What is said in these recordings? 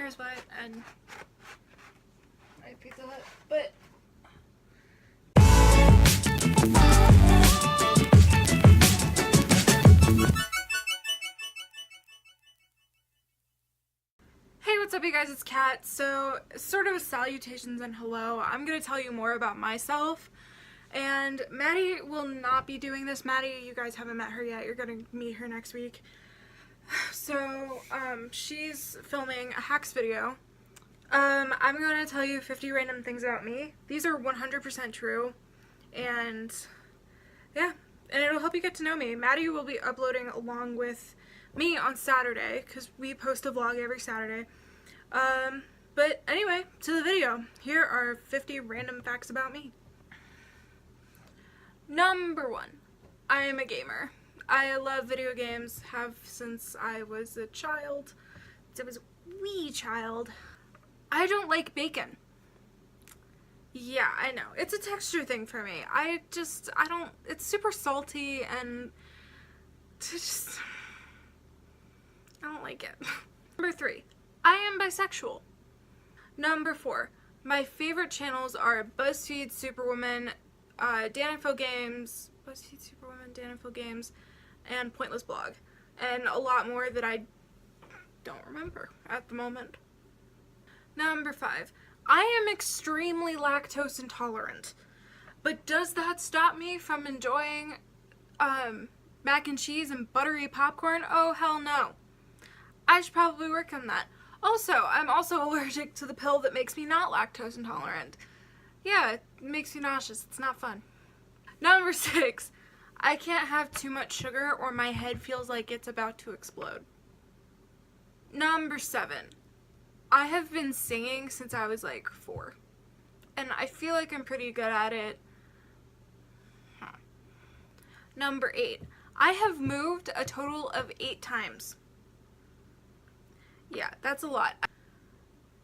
hair's wet and I picked it up, but hey, what's up you guys, it's Kat. So, sort of salutations and hello. I'm gonna tell you more about myself. And Maddie will not be doing this. Maddie, you guys haven't met her yet. You're gonna meet her next week. So, she's filming a hacks video. I'm gonna tell you 50 random things about me. These are 100% true. And, yeah. And it'll help you get to know me. Maddie will be uploading along with me on Saturday, because we post a vlog every Saturday. But anyway, to the video. Here are 50 random facts about me. Number 1. I am a gamer. I love video games, have since I was a child. Since I was a wee child. I don't like bacon. Yeah, I know. It's a texture thing for me. I don't, it's super salty and I don't like it. Number 3. I am bisexual. Number 4. My favorite channels are BuzzFeed, Superwoman, Danifil Games, and Pointless Blog. And a lot more that I don't remember at the moment. Number 5. I am extremely lactose intolerant. But does that stop me from enjoying mac and cheese and buttery popcorn? Oh, hell no. I should probably work on that. Also, I'm also allergic to the pill that makes me not lactose intolerant. Yeah, it makes me nauseous. It's not fun. Number 6. I can't have too much sugar or my head feels like it's about to explode. Number 7. I have been singing since I was like 4. And I feel like I'm pretty good at it. Number 8. I have moved a total of 8 times. Yeah, that's a lot.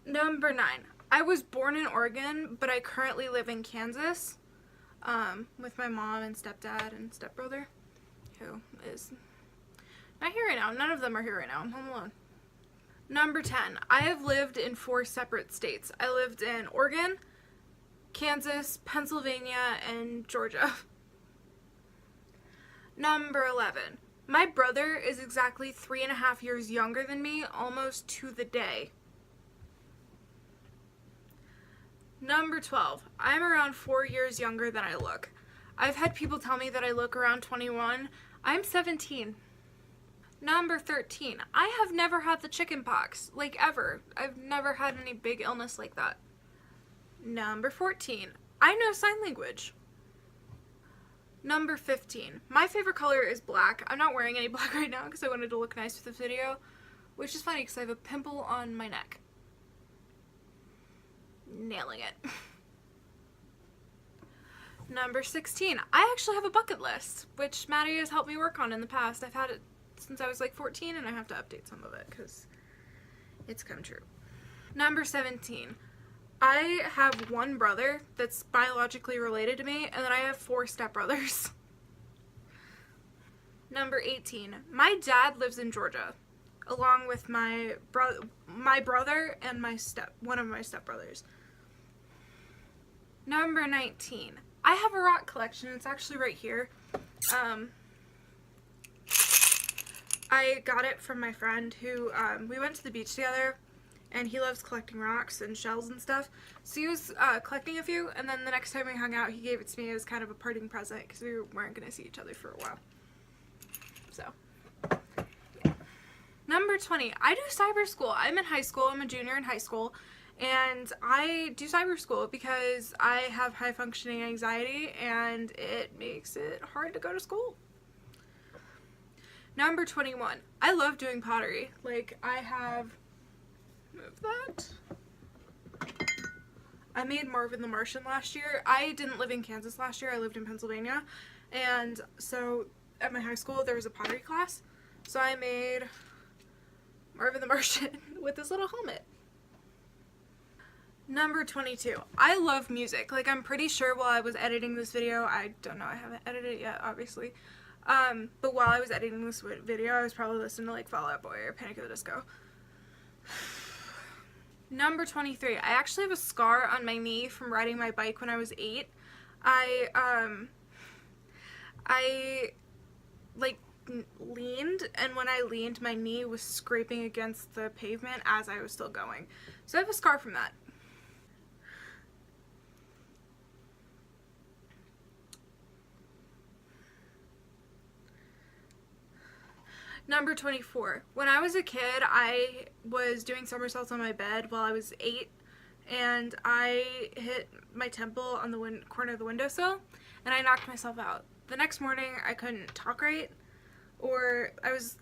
Number 9. I was born in Oregon, but I currently live in Kansas, with my mom and stepdad and stepbrother, who is not here right now. None of them are here right now. I'm home alone. Number 10. I have lived in 4 separate states. I lived in Oregon, Kansas, Pennsylvania, and Georgia. Number 11. My brother is exactly 3.5 years younger than me, almost to the day. Number 12. I'm around 4 years younger than I look. I've had people tell me that I look around 21. I'm 17. Number 13. I have never had the chicken pox, like ever. I've never had any big illness like that. Number 14. I know sign language. Number 15. My favorite color is black. I'm not wearing any black right now because I wanted to look nice for this video, which is funny because I have a pimple on my neck. Nailing it. Number 16. I actually have a bucket list, which Maddie has helped me work on in the past. I've had it since I was like 14 and I have to update some of it because it's come true. Number 17. I have one brother that's biologically related to me, and then I have 4 stepbrothers. Number 18. My dad lives in Georgia, along with my brother and one of my stepbrothers. Number 19. I have a rock collection. It's actually right here. I got it from my friend who, we went to the beach together, and he loves collecting rocks and shells and stuff. So he was collecting a few, and then the next time we hung out, he gave it to me as kind of a parting present, because we weren't going to see each other for a while. So, yeah. Number 20. I do cyber school. I'm in high school. I'm a junior in high school. And I do cyber school because I have high functioning anxiety, and it makes it hard to go to school. Number 21. I love doing pottery. Like, I have... Move that. I made Marvin the Martian last year. I didn't live in Kansas last year. I lived in Pennsylvania. And so at my high school there was a pottery class. So I made Marvin the Martian with this little helmet. Number 22. I love music. Like, I'm pretty sure while I was editing this video, I don't know, I haven't edited it yet, obviously. But while I was editing this video, I was probably listening to like Fall Out Boy or Panic at the Disco. Number 23. I actually have a scar on my knee from riding my bike when I was 8. I like leaned, and when I leaned, my knee was scraping against the pavement as I was still going. So I have a scar from that. Number 24. When I was a kid, I was doing somersaults on my bed while I was 8, and I hit my temple on the corner of the windowsill, and I knocked myself out. The next morning, I couldn't talk right, or I was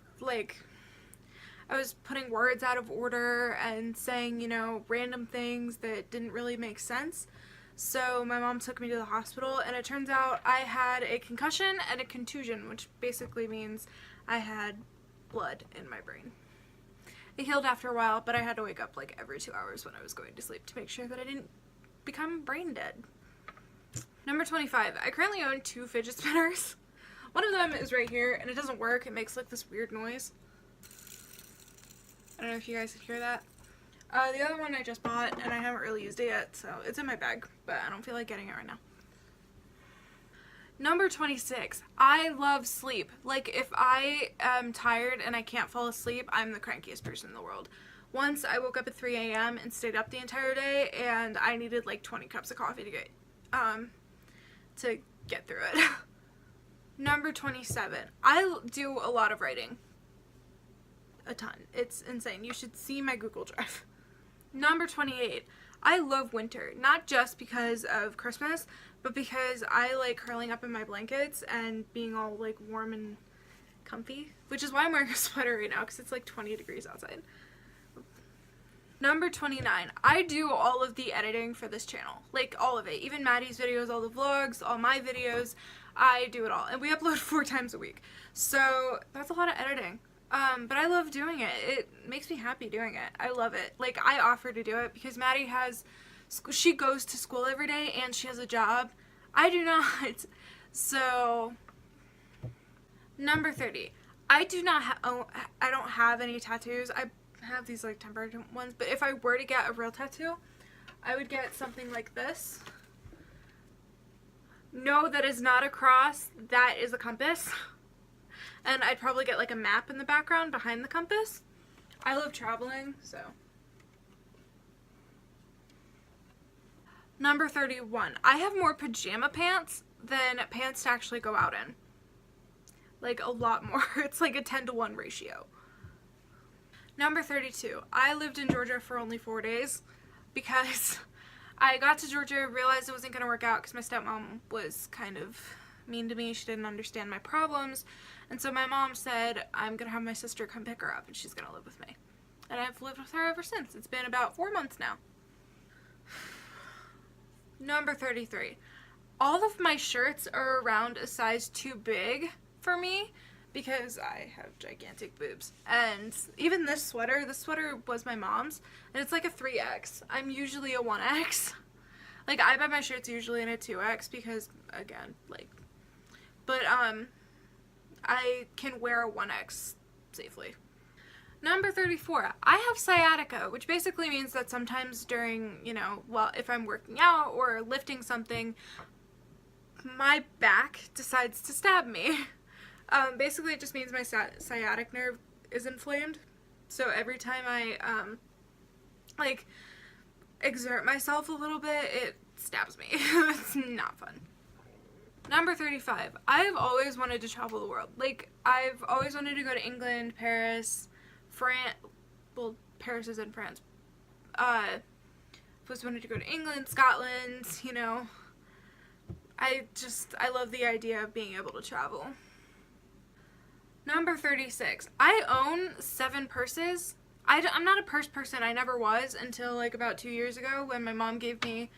putting words out of order and saying, random things that didn't really make sense. So my mom took me to the hospital, and it turns out I had a concussion and a contusion, which basically means I had blood in my brain. It healed after a while, but I had to wake up like every 2 hours when I was going to sleep to make sure that I didn't become brain dead. Number 25. I currently own 2 fidget spinners. One of them is right here, and it doesn't work. It makes like this weird noise. I don't know if you guys can hear that. The other one I just bought, and I haven't really used it yet, so it's in my bag, but I don't feel like getting it right now. Number 26. I love sleep. Like, if I am tired and I can't fall asleep, I'm the crankiest person in the world. Once I woke up at 3 a.m. and stayed up the entire day, and I needed like 20 cups of coffee to get through it. Number 27. I do a lot of writing. A ton. It's insane. You should see my Google Drive. Number 28. I love winter, not just because of Christmas, but because I like curling up in my blankets and being all like warm and comfy, which is why I'm wearing a sweater right now, because it's like 20 degrees outside. Number 29. I do all of the editing for this channel. Like, all of it. Even Maddie's videos, all the vlogs, all my videos. I do it all. And we upload 4 times a week. So, that's a lot of editing. But I love doing it. It makes me happy doing it. I love it. Like, I offer to do it because Maddie she goes to school every day and she has a job. I do not. So, number 30. I don't have any tattoos. I have these like temporary ones, but if I were to get a real tattoo, I would get something like this. No, that is not a cross. That is a compass. And I'd probably get like a map in the background behind the compass. I love traveling, so. Number 31. I have more pajama pants than pants to actually go out in. Like, a lot more. It's like a 10-to-1 ratio. Number 32. I lived in Georgia for only 4 days because I got to Georgia, realized it wasn't going to work out because my stepmom was kind of mean to me. She didn't understand my problems. And so my mom said, I'm going to have my sister come pick her up and she's going to live with me. And I've lived with her ever since. It's been about 4 months now. Number 33. All of my shirts are around a size too big for me because I have gigantic boobs. And even this sweater was my mom's, and it's like a 3X. I'm usually a 1X. Like, I buy my shirts usually in a 2X because, again, like, but, I can wear a 1X safely. Number 34. I have sciatica, which basically means that sometimes during, if I'm working out or lifting something, my back decides to stab me. Basically it just means my sciatic nerve is inflamed. So every time I, exert myself a little bit, it stabs me. It's not fun. Number 35. I've always wanted to travel the world. Like, I've always wanted to go to England, Paris, France. Well, Paris is in France. I've always wanted to go to England, Scotland, I love the idea of being able to travel. Number 36. I own 7 purses. I'm not a purse person. I never was until like about 2 years ago when my mom gave me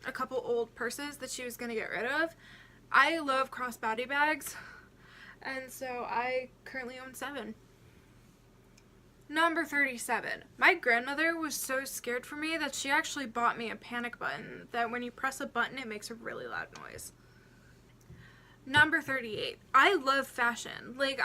a couple old purses that she was going to get rid of. I love crossbody bags, and so I currently own 7. Number 37. My grandmother was so scared for me that she actually bought me a panic button that when you press a button, it makes a really loud noise. Number 38. I love fashion. Like,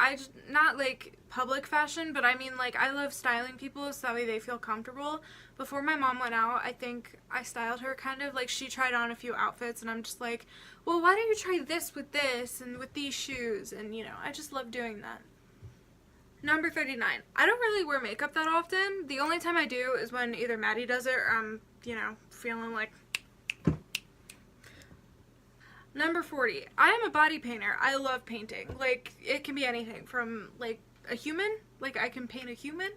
not like public fashion, but I mean, like, I love styling people so that way they feel comfortable. Before my mom went out, I think I styled her kind of. Like, she tried on a few outfits, and I'm just like, well, why don't you try this with this and with these shoes? And, you know, I just love doing that. Number 39. I don't really wear makeup that often. The only time I do is when either Maddie does it or I'm, you know, feeling like... Number 40. I am a body painter. I love painting. Like, it can be anything from, like, a human. Like, I can paint a human.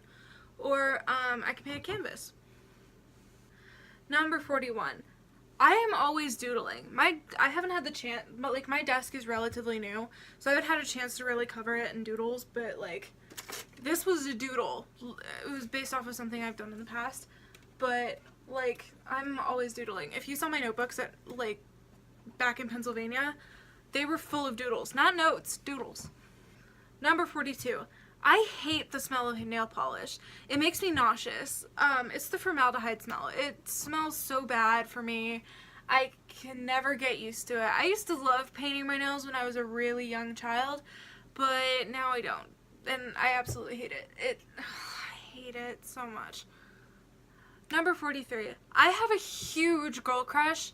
Or, I can paint a canvas. Number 41. I am always doodling. I haven't had the chance, but, like, my desk is relatively new. So I haven't had a chance to really cover it in doodles. But, like, this was a doodle. It was based off of something I've done in the past. But, like, I'm always doodling. If you saw my notebooks at, like, back in Pennsylvania, they were full of doodles. Not notes, doodles. Number 42. I hate the smell of nail polish. It makes me nauseous. It's the formaldehyde smell. It smells so bad for me. I can never get used to it. I used to love painting my nails when I was a really young child, but now I don't. And I absolutely hate it. I hate it so much. Number 43. I have a huge girl crush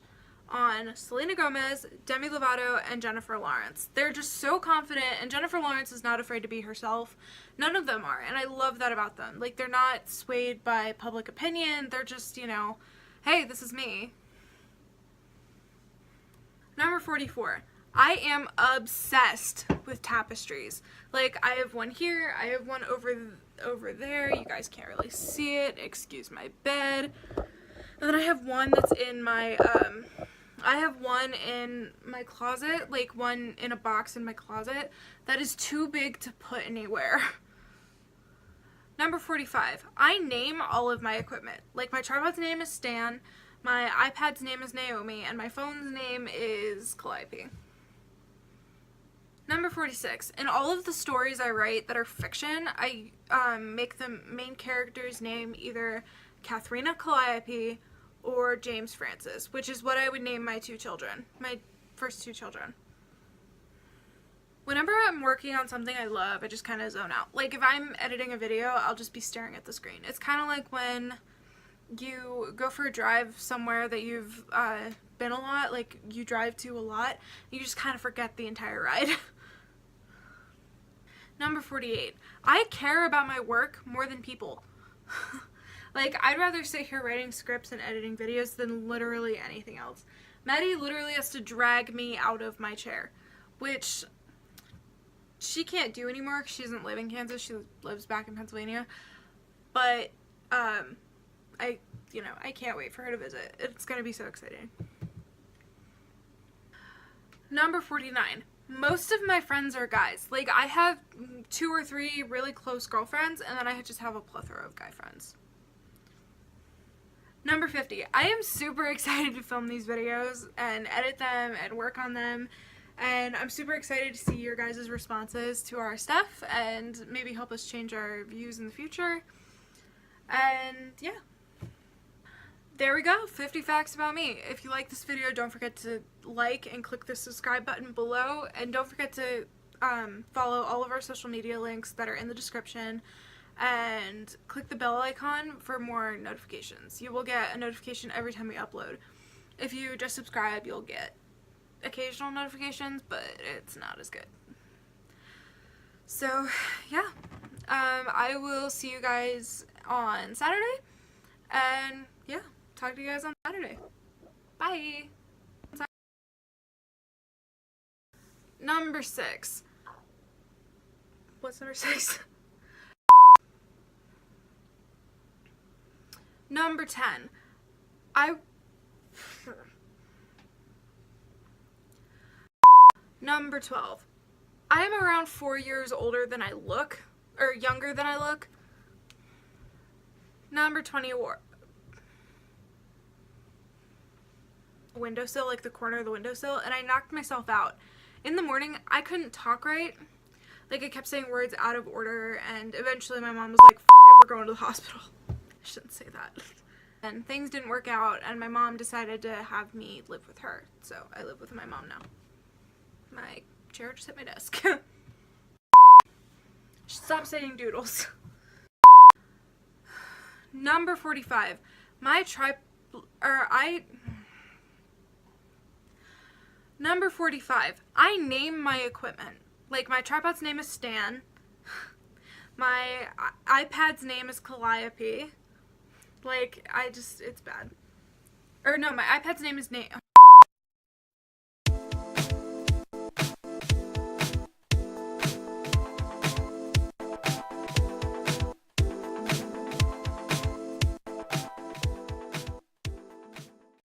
on Selena Gomez, Demi Lovato, and Jennifer Lawrence. They're just so confident, and Jennifer Lawrence is not afraid to be herself. None of them are, and I love that about them. Like, they're not swayed by public opinion. They're just, you know, hey, this is me. Number 44. I am obsessed with tapestries. Like, I have one here, I have one over there. You guys can't really see it. Excuse my bed. And then I have one that's in my, I have one in my closet, like one in a box in my closet, that is too big to put anywhere. Number 45. I name all of my equipment. Like, my tripod's name is Stan, my iPad's name is Naomi, and my phone's name is Calliope. Number 46. In all of the stories I write that are fiction, I make the main character's name either Katharina Calliope or James Francis, which is what I would name my two children, my first two children. Whenever I'm working on something I love, I just kind of zone out. Like, if I'm editing a video, I'll just be staring at the screen. It's kind of like when you go for a drive somewhere that you've been a lot, like you drive to a lot, you just kind of forget the entire ride. Number 48. I care about my work more than people. Like, I'd rather sit here writing scripts and editing videos than literally anything else. Maddie literally has to drag me out of my chair, which she can't do anymore because she doesn't live in Kansas. She lives back in Pennsylvania. But, I can't wait for her to visit. It's going to be so exciting. Number 49. Most of my friends are guys. Like, I have 2 or 3 really close girlfriends, and then I just have a plethora of guy friends. Number 50. I am super excited to film these videos and edit them and work on them. And I'm super excited to see your guys' responses to our stuff and maybe help us change our views in the future. And yeah. There we go. 50 facts about me. If you like this video, don't forget to like and click the subscribe button below. And don't forget to follow all of our social media links that are in the description. And click the bell icon for more notifications. You will get a notification every time we upload. If you just subscribe, you'll get occasional notifications, but it's not as good. So, yeah. I will see you guys on Saturday. And, yeah, talk to you guys on Saturday. Bye! Number 6. What's number 6? Number 10. Number 12. I am around 4 years older than I look, or younger than I look. Number 20. Windowsill, like the corner of the windowsill, and I knocked myself out. In the morning, I couldn't talk right. Like, I kept saying words out of order, and eventually my mom was like, F it, we're going to the hospital. I shouldn't say that. And things didn't work out, and my mom decided to have me live with her. So I live with my mom now. My chair just hit my desk. Stop saying doodles. Number 45. Number 45. I name my equipment. Like, my tripod's name is Stan. My iPad's name is Calliope. Like, it's bad. Or no, my iPad's name is